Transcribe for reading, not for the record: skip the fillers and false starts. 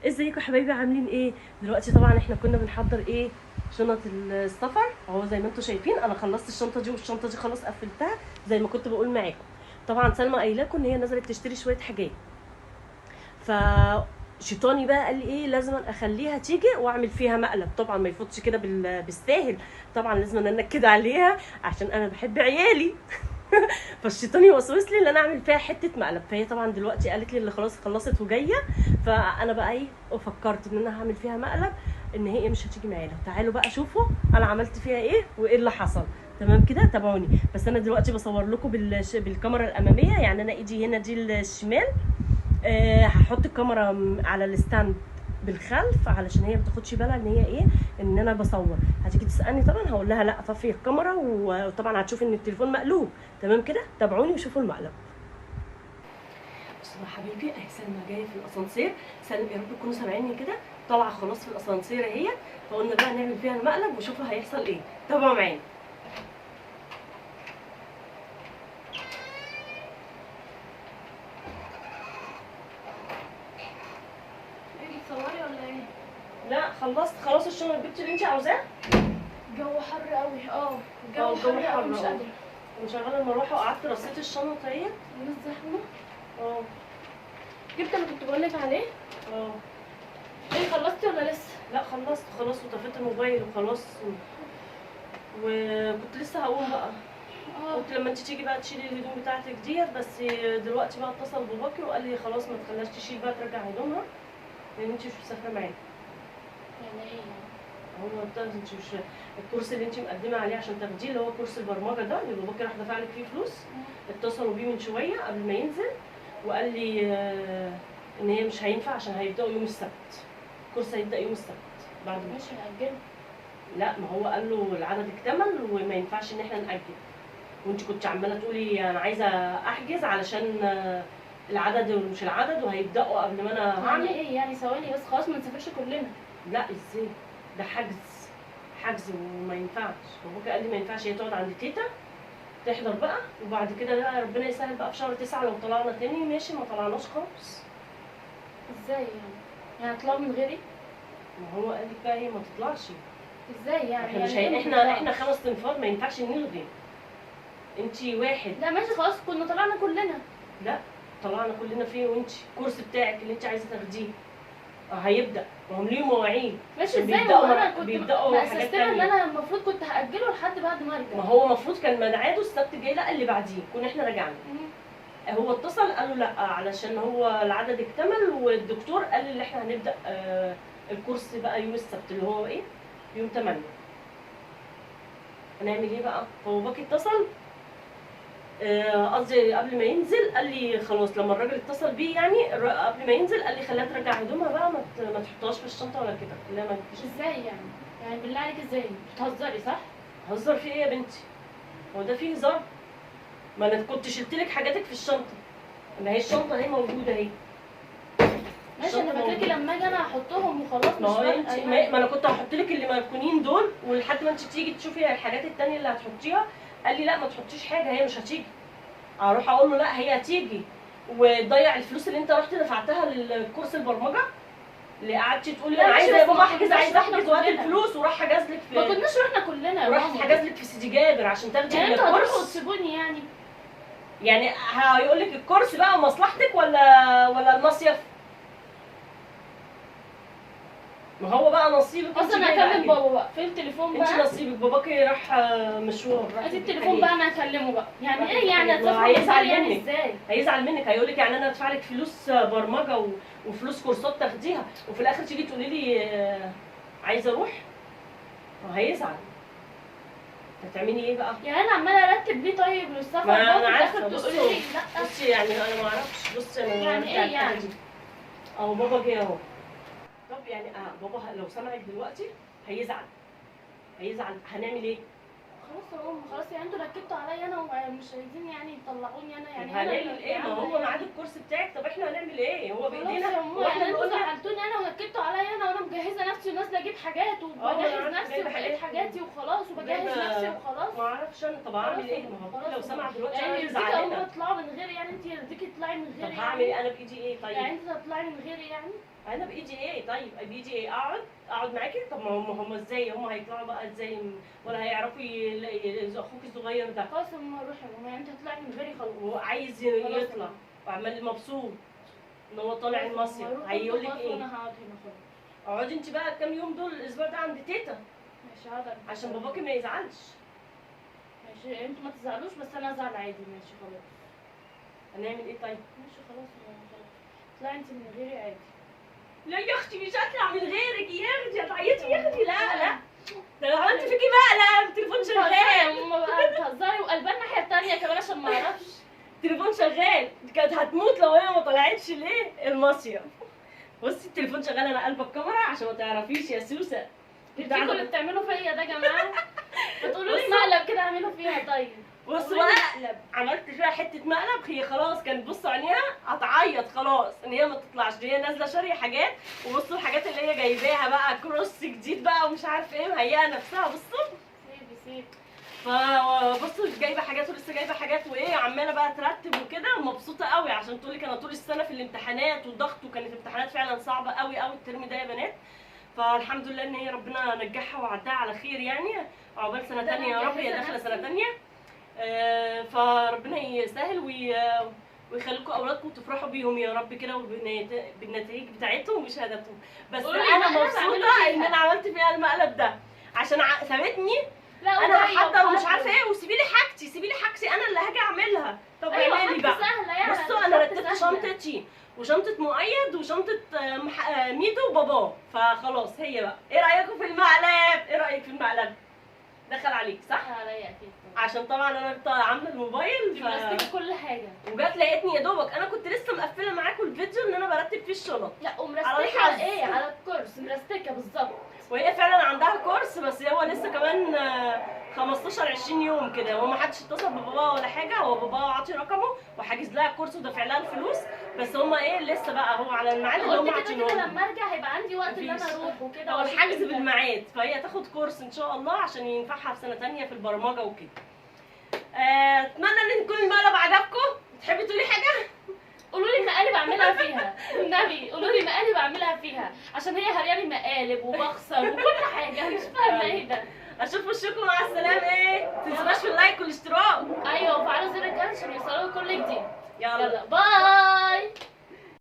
ازيكم يا حبايبي عاملين ايه؟ دلوقتي طبعا احنا كنا بنحضر ايه؟ شنط السفر. اهو زي ما انتم شايفين انا خلصت الشنطه دي والشنطه دي خلاص قفلتها زي ما كنت بقول معاكم. طبعا سلمى قايله لكم ان هي نزلت تشتري شويه حاجات. ف شيطاني بقى قال لي ايه، لازم اخليها تيجي واعمل فيها مقلب. طبعا ما يفوتش كده بالساهل، طبعا لازم انكد عليها عشان انا بحب عيالي. فالشيطان يوسوس لي ان انا اعمل فيها حته مقلب. فهي طبعا دلوقتي قالت لي اللي خلاص خلصت وجايه. فانا بقى ايه، فكرت ان انا هعمل فيها مقلب، ان هي ايه مش هتيجي معانا. تعالوا بقى شوفوا انا عملت فيها ايه وايه اللي حصل. تمام كده، تابعوني. بس انا دلوقتي بصور لكم بالكاميرا الاماميه، يعني انا ايدي هنا دي الشمال. هحط الكاميرا على الستاند بالخلف علشان هي ما تاخدش بالها ان هي ايه، ان انا بصور. هتيجي تسالني طبعا هقول لها لا طفي الكاميرا، وطبعا هتشوف ان التليفون مقلوب. تمام كده، تابعوني وشوفوا المقلب. بصوا يا حبيبي، اهي سلمى جايه في الاسانسير. سلمى يا رب تكونوا سامعيني كده، طالعه خلاص في الاسانسير اهي. فقلنا بقى نعمل فيها المقلب وشوفوا هيحصل ايه. تابعوا معانا. ايه بتصوري ولا ايه؟ لا خلصت خلاص الشنط، جبت اللي انت عاوزاه. الجو حر قوي. اه الجو الجو حر قوي، حر مش اهو. قادره. ومشغله المروحه وقعدت رصيت الشنط اهي. الناس زحمه. اه. جبت اللي كنت بقولك عليه. اه. ايه خلصتي ولا لسه؟ لا خلصت خلاص وطفيت الموبايل وخلاص. وكنت لسه هقوم بقى. قلت لما انت تيجي بقى تشيلي الهدوم بتاعتك ديت. بس دلوقتي بقى اتصل باباكي وقال لي خلاص ما تخليهاش تشيل بقى، ترجع هدومها لان انت مش مسافره معايا. يعني ايه يعني؟ هو انت مش الكورس اللي انت مقدمه عليه عشان تاخديه، اللي هو كورس البرمجه ده اللي باباكي راح دفع لك فيه فلوس. اتصلوا بيه من شويه قبل ما ينزل وقال لي ان هي مش هينفع عشان هيبداوا يوم السبت. الكورس هيبدا يوم السبت بعد بكره. مش هنأجله. لا ما هو قال له العدد اكتمل وما ينفعش ان احنا نأجل. وانت كنت عماله تقولي انا عايزه احجز علشان العدد ومش العدد وهيبداوا قبل ما انا يعني هعمل. ايه يعني؟ ثواني بس، خلاص ما نسافرش كلنا. لا ازاي، ده حجز. حجز وما ينفعش. باباك قال لي ما ينفعش، هي تقعد عند تيتا تحضر بقى، وبعد كده لا ربنا يسهل بقى في شهر 9 لو طلعنا تاني ماشي، ما طلعناش خالص. ازاي يعني؟ يعني هتطلعوا من غيري؟ ما هو قال لك بقى هي ما تطلعش. ازاي يعني؟ احنا مش يعني ايه احنا 5 تنفار، ما ينفعش نلغي. انتي واحد. لا ماشي خلاص، كنا طلعنا كلنا. لا طلعنا كلنا فين؟ وانتي الكورس بتاعك اللي انت عايزه تاخديه هيبدا، وهم ليه مواعيد. ماشي ازاي؟ بيبداوا وانا كنت بيبداوا حاجات مأسستنا ان تانية. انا المفروض كنت هأجله لحد بعد ما ارجع. ما هو المفروض كان ميعاده السبت الجاي، لا اللي بعديه كنا احنا رجعنا. هو اتصل قال له لا علشان هو العدد اكتمل، والدكتور قال لي ان احنا هنبدا الكورس بقى يوم السبت اللي هو ايه، يوم 8. هنعمل ايه بقى؟ فباباكي اتصل قصدي قبل ما ينزل قال لي خلاص، لما الراجل اتصل بيه يعني قبل ما ينزل قال لي خليها ترجع هدومها بقى، ما تحطهاش في الشنطه ولا كده. لا ما تجيش. ازاي يعني؟ يعني بالله عليك ازاي؟ بتهزري صح؟ هزر في ايه يا بنتي؟ هو ده فيه هزار؟ ما انا كنت شلت لك حاجاتك في الشنطه، ما هي الشنطه اهي موجوده اهي. ماشي، انا فاكراكي لما اجي انا احطهم وخلاص. ما مش هو فارقه انت يعني. ما انا كنت هحط لك اللي مركونين دول، ولحد ما انت تيجي تشوفي الحاجات التانية اللي هتحطيها. قال لي لا ما تحطيش حاجه، هي مش هتيجي. اروح اقول له لا هي هتيجي، وتضيع الفلوس اللي انت رحت دفعتها للكورس البرمجه اللي قعدتي تقولي لا انا ماشي، عايزه يا بس بابا ما احجز كناش عايزه رحنا احجز وهات كلنا. الفلوس، وراح حجز لك ما في كناش رحنا كلنا يا وراح ماما. حجز لك في سيدي جابر عشان تاخدي يعني انتوا هتروحوا الكورس. وتسيبوني يعني؟ يعني هيقول لك الكورس بقى ومصلحتك ولا المصيف؟ ما هو بقى نصيبك. اصلا انا هكلم بابا بقى في التليفون انت بقى. نصيبك، باباكي راح مشوار، راح ادي يجيب التليفون بقى، حاجات. انا هكلمه بقى. يعني راح ايه يجيب يعني حاجات. ما هتدفع هيزعل مصاري يعني منك. ازاي؟ هيزعل منك، هيقول لك يعني انا ادفع لك فلوس برمجه وفلوس كورسات تاخديها، وفي الاخر تيجي تقولي لي عايزه اروح. هيزعل. هتعملي ايه بقى؟ يعني انا عماله ارتب ليه طيب للسفر ما ده، انا وفي عارفه. الاخر تقولي لي لا. بصي يعني انا ما اعرفش. بصي انا يعني بتاع ايه الحاجة يعني؟ دي. اهو بابا جه اهو. طب يعني بابا لو سمعك دلوقتي هيزعل. هيزعل. هنعمل ايه؟ خلاص يا ام، خلاص يعني انتوا ركبتوا عليا انا ومش عايزين يعني يطلعوني انا، يعني انا هنعمل ايه؟ ما هو ميعاد الكورس بتاعك. طب احنا هنعمل ايه؟ هو خلاص بايدينا. يا ام، هو احنا يعني انتوا نقول لك زعلتوني انا وركبتوا عليا انا وانا مجهزه نفسي ونازله اجيب حاجات وبجهز نفسي جايبة وبقيت حاجاتي وخلاص وبجهز جايبة- نفسي وخلاص. ما اعرفش انا. طب اعمل ايه؟ ما هو خلاص لو سمع دلوقتي يعني انا يرضيكي اول ما زعلانه. تطلعوا من غيري يعني؟ انت يرضيكي تطلعي من طب غيري هعمل يعني؟ ايه؟ انا بايدي ايه طيب؟ يعني انت هتطلعي من غيري يعني؟ انا بايدي ايه طيب؟ بايدي ايه؟ اقعد معاكي؟ طب ما هم ازاي؟ هم هيطلعوا بقى ازاي؟ ولا هيعرفوا اخوك الصغير ده خلاص يا ماما روحي يا ماما، يعني انت هتطلعي من غيري خلاص. وعايز خلاص يطلع وعمال مبسوط ان هو طالع المصيف، روح هيقول لك خلاص ايه؟ وانا هقعد هنا خلاص. اقعدي انت بقى الكام يوم دول الاسبوع ده عند تيتا ماشي هقعد عند عشان تيتا. باباكي ما يزعلش. ماشي انتوا ما تزعلوش بس انا ازعل عادي. ماشي خلاص. هنعمل ايه طيب؟ ماشي خلاص يا ماما خلاص. اطلعي انت من غيري عادي. لا يا اختي مش هطلع من غيرك يا اختي، هتعيطي يا اختي. لا لا، ده لو عملت فيكي مقلب. التليفون بتهزري يا شغال، ماما بقى، بتهزري وقلبها الناحيه التانيه كمان عشان ما اعرفش. التليفون شغال. دي كانت هتموت لو هي ما طلعتش ليه المصيف. بصي التليفون شغال، انا قلبه الكاميرا عشان ما تعرفيش يا سوسه. انتوا اللي بتعملوا فيا ده يا جماعه. ما تقولوا لي مقلب كده اعملوا فيها طيب. بصوا قولوا لي بقى، مقلب. عملت فيها حته مقلب. هي خلاص كانت بص عينيها هتعيط خلاص ان هي ما تطلعش. هي نازله شاريه حاجات، وبصوا الحاجات اللي هي جايباها بقى، كروس جديد بقى ومش عارف ايه، مهيئه نفسها. بصوا سيبي فبصوا جايبه حاجات ولسه جايبه حاجات، وايه عماله بقى ترتب وكده، ومبسوطه قوي عشان تقول لك انا طول السنه في الامتحانات والضغط، وكانت امتحانات فعلا صعبه قوي قوي الترم ده يا بنات. فالحمد لله ان هي ربنا نجحها وعدها على خير يعني، عقبال سنه ده ثانيه يا رب. هي مجهزة داخله نفسي. سنه ثانيه. فربنا يسهل ويخليكم اولادكم تفرحوا بيهم يا رب كده، بالنتائج بتاعتهم وشهاداتهم. بس قولوا لي انا بقى مبسوطه بعملوا فيها. ان انا عملت فيها المقلب ده عشان سابتني. لا انا وجاية هحضر ومش وخلاص. عارفه ايه، وسيبي لي حاجتي، سيبي لي حاجتي، انا اللي هاجي اعملها. طب ايوه اعملي حاجة بقى. سهلة يعني. بصوا انا حاجة رتبت سهلة. شنطتي وشنطه مؤيد وشنطه ميدو وباباه، فخلاص هي بقى. ايه رايكم في المقلب؟ ايه رايك في المقلب؟ دخل عليك صح؟ عليا اكيد طبعا. عشان طبعا انا عامله الموبايل دي ماسكة كل حاجة. وجات لقيتني يا دوبك. انا كنت لسه مقفله معاكم الفيديو ان انا برتب فيه الشنط، لا على ومرستكة الحظ. على ايه؟ على الكرسي مرستكة بالظبط. وهي فعلا عندها كورس، بس هو لسه كمان 15 20 يوم كده، وما حدش اتصل ببابا ولا حاجه. هو بابا عاطي رقمه وحاجز لها الكورس ودافع لها الفلوس، بس هم ايه لسه بقى هو على الميعاد اللي هم قلت كده عاطينه كده لهم. لما ارجع هيبقى عندي وقت ان مفيش. انا اروح وكده. هو وأشوف الحجز إمتى. بالميعاد، فهي تاخد كورس ان شاء الله عشان ينفعها في سنه ثانيه في البرمجه وكده. اتمنى ان يكون المقلب عجبكم. تحبي تقولي حاجه؟ قولوا لي مقالب اعملها فيها النبي، قولوا لي مقالب اعملها فيها عشان هي هرياني مقالب وبخسر وكل حاجه. مش فاهمه ايه ده. اشوف وشكم مع السلامه. ايه متنسوناش في اللايك والاشتراك. ايوه وفعلوا زر الجرس عشان يوصلوا كل جديد. يلا يلا باي.